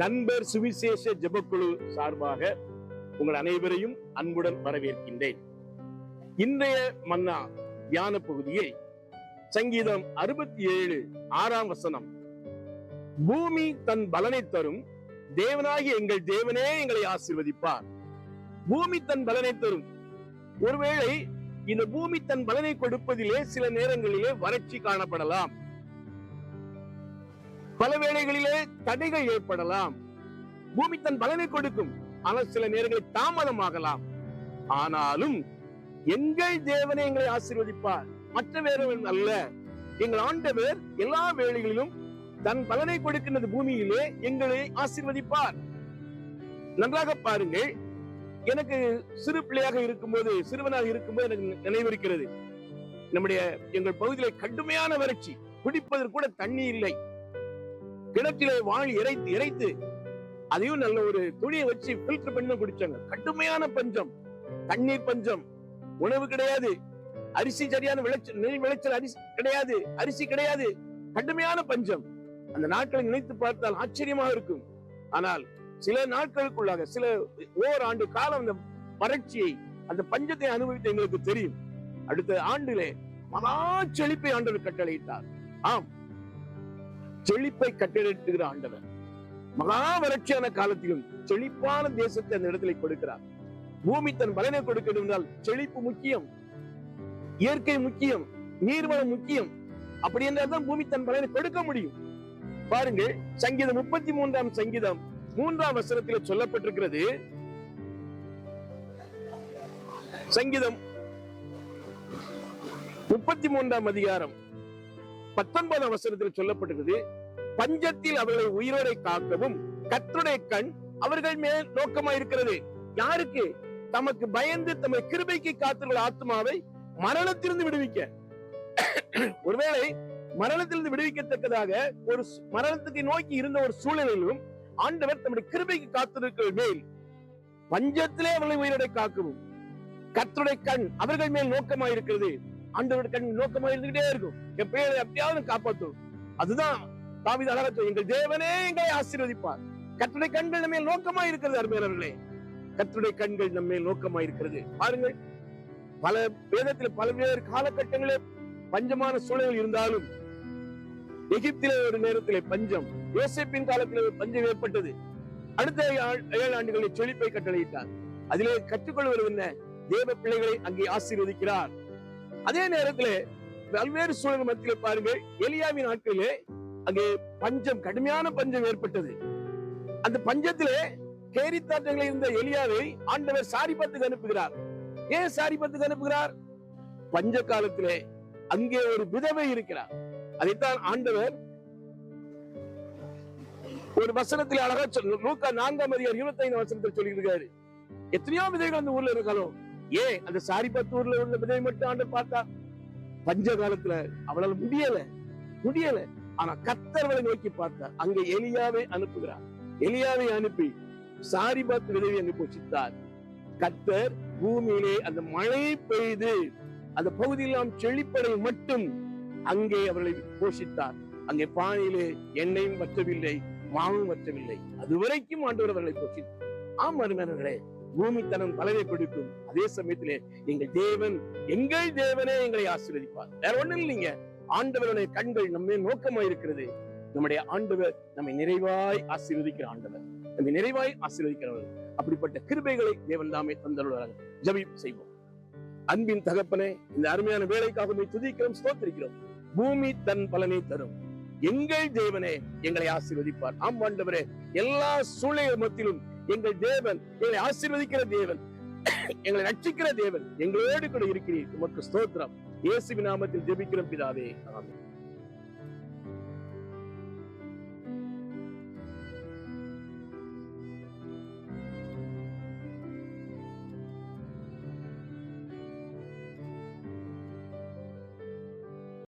நண்பர் சுவிசேஷ ஜெபக்குழு சார்பாக உங்கள் அனைவரையும் அன்புடன் வரவேற்கின்றேன். இன்றைய மன்னா தியான பகுதியில் சங்கீதம் 67 6ஆம் வசனம், பூமி தன் பலனை தரும், தேவனாகிய எங்கள் தேவனே எங்களை ஆசீர்வதிப்பார். பூமி தன் பலனை தரும். ஒருவேளை இந்த பூமி தன் பலனை கொடுப்பதிலே சில நேரங்களிலே வறட்சி காணப்படலாம், பல வேளைகளிலே தடைகள் ஏற்படலாம். பூமி தன் பலனை கொடுக்கும், ஆனால் சில நேரங்களில் தாமதமாகலாம். ஆனாலும் எங்கள் தேவனே எங்களை ஆசீர்வதிப்பார். மற்ற வேறவன் அல்ல, எங்கள் ஆண்டவர் எல்லா வேளைகளிலும் தன் பலனை கொடுக்கின்றது பூமியிலே எங்களை ஆசீர்வதிப்பார். நன்றாக பாருங்கள். எனக்கு சிறு பிள்ளையாக இருக்கும்போது, சிறுவனாக இருக்கும்போது எனக்கு நினைவிருக்கிறது, எங்கள் பகுதியிலே கடுமையான வறட்சி, குடிப்பதற்கு கூட தண்ணி இல்லை. கிணற்றிலே வாழி இறைத்து அதையும் நல்ல ஒரு துணியை வச்சு பில்டர் பண்ணி குடிச்சாங்க. கடுமையான பஞ்சம், தண்ணீர் பஞ்சம், உணவு கிடையாது, அரிசி சரியான விளைச்சல் அரிசி கிடையாது, கடுமையான பஞ்சம். அந்த நாட்களை நினைத்து பார்த்தால் ஆச்சரியமாக இருக்கும். ஆனால் சில நாட்களுக்குள்ளாக, சில ஓராண்டு காலம் அந்த வறட்சியை, அந்த பஞ்சத்தை அனுபவித்து எங்களுக்கு தெரியும். அடுத்த ஆண்டிலே மகா செழிப்பை ஆண்டவர் கட்டளையிட்டார். ஆம், செழிப்பை கட்டளையிடுகிற ஆண்டவர் மகா வறட்சியான காலத்திலும் செழிப்பான தேசத்தை அந்த இடத்துல கொடுக்கிறார். பூமி தன் பலனை கொடுக்க என்றால் செழிப்பு முக்கியம், இயற்கை முக்கியம், நீர்வளம் முக்கியம். அப்படி என்றால்தான் பூமி தன் பலனை கொடுக்க முடியும். பாருங்கள், சங்கீதம் 33ஆம் சங்கீதம் 3ஆம் வசனத்தில் சொல்லப்பட்டிருக்கிறது. சங்கீதம் 33ஆம் அதிகாரம் 19ஆம் வசனத்தில் சொல்லப்பட்டிருக்கிறது, பஞ்சத்தில் அவர்களை உயிரோடை காக்கவும் கர்த்தருடைய கண் அவர்கள் மேல் நோக்கமாயிருக்கிறது. யாருக்கு? தமக்கு பயந்து தம்மை கிருபைக்கு காத்துள்ள ஆத்மாவை மரணத்திலிருந்து விடுவிக்க. ஒருவேளை மரணத்திலிருந்து விடுவிக்கத்தக்கதாக ஒரு மரணத்துக்கு நோக்கி இருந்த ஒரு சூழ்நிலையிலும் ஆண்டவர் தம்முடைய கிருபைக்கு காத்திருக்கிற மேல் பஞ்சத்திலே அவர்களை உயிரோடை காக்கவும் கர்த்தருடைய கண் அவர்கள் மேல் நோக்கமாயிருக்கிறது. ஆண்டவருடைய கண் நோக்கமா இருந்துகிட்டே இருக்கும், எப்பயாவது எப்படியாவது காப்பாற்றும். அதுதான் தாவீது அழகா சொல்றார், எங்கள் தேவனே எங்களை ஆசீர்வதிப்பார். கர்த்தருடைய கண்கள் நம்ம மேல் நோக்கமா இருக்கிறது. அருமையானவர்களே, கர்த்தருடைய கண்கள் நம்ம மேல் நோக்கமா இருக்கிறது. பாருங்கள், பல வேதத்தில் பல்வேறு காலகட்டங்களே பஞ்சமான சூழல் இருந்தாலும், எகிப்திலே ஒரு நேரத்திலே பஞ்சம், யோசேப்பின் காலத்திலே பஞ்சம் ஏற்பட்டது. அடுத்த 7 ஆண்டுகளில் செழிப்பை கட்டளையிட்டார். அதிலே கற்றுக்கொள்வது என்ன? தேவ பிள்ளைகளை அங்கே ஆசீர்வதிக்கிறார். அதே நேரத்திலே பல்வேறு சூழல் மத்தியிலே பாருங்கள், எலியாவின் நாட்களிலே அங்கே பஞ்சம், கடுமையான பஞ்சம் ஏற்பட்டது. அந்த பஞ்சத்திலே கேரித்தாற்றங்களில் இருந்த எலியாவை ஆண்டவர் சாரிபத்துக்கு அனுப்புகிறார். ஏன் சாரிபத்துக்கு அனுப்புகிறார்? பஞ்ச காலத்திலே அங்கே ஒரு விதவை இருக்கிறார். அதைத்தான் ஆண்டவர் ஒரு வசனத்தில் அழகா லூக்கா 4ஆம் அதிகாரம் 25ஆம் வசனத்தில் சொல்லியிருக்காரு. எத்தனையோ விதைகள் அந்த ஊர்ல இருக்காலும், ஏன் அந்த சாரிபத்து ஊர்ல உள்ள விதை மட்டும் ஆண்டு பார்த்தா? பஞ்ச காலத்துல அவளால் முடியல. ஆனா கர்த்தர்களை நோக்கி பார்த்தார். அங்க எலியாவை அனுப்புகிறார். எலியாவை அனுப்பி சாரிபத்து விதையை போஷித்தார். கர்த்தர் பூமியிலே அந்த மழை பெய்து அந்த பகுதியெல்லாம் செழிப்படை மட்டும் அங்கே அவர்களை போஷித்தார். அங்கே பானையிலே எண்ணெயும் வற்றவில்லை, மாவும் வற்றவில்லை. அதுவரைக்கும் ஆண்டவர் அவர்களை போஷித்தார். ஆம் அருமையானவர்களே, பூமி தனது பலனை கொடுக்கும். அதே சமயத்திலே எங்கள் தேவனே எங்களை ஆசீர்வதிப்பார். வேற ஒண்ணும் இல்லைங்க, ஆண்டவருடைய கண்கள் நம்ம நோக்கமா இருக்கிறது. நம்முடைய ஆண்டவர் நம்மை நிறைவாய் ஆசீர்வதிக்கிற ஆண்டவர், நம்மை நிறைவாய் ஆசீர்வதிக்கிறவர். அப்படிப்பட்ட கிருபைகளை தேவன் தாமே தந்தருள்ளார். ஜெபம் செய்வோம். அன்பின் தகப்பனே, இந்த அருமையான வேலைக்காக துதிக்கிறோம், ஸ்தோத்திரிக்கிறோம். பூமி தன் பலனை தரும், எங்கள் தேவனே எங்களை ஆசீர்வதிப்பார். ஆம் ஆண்டவரே, எல்லா சூழ்நிலை மத்தியிலும் எங்கள் தேவன் எங்களை ஆசீர்வதிக்கிற தேவன், எங்களை ரட்சிக்கிற தேவன், எங்களோடு கூட இருக்கிறீர். உமக்கு ஸ்தோத்திரம். இயேசுவின் நாமத்தில் ஜெபிக்கிறோம் பிதாவே, ஆமென்.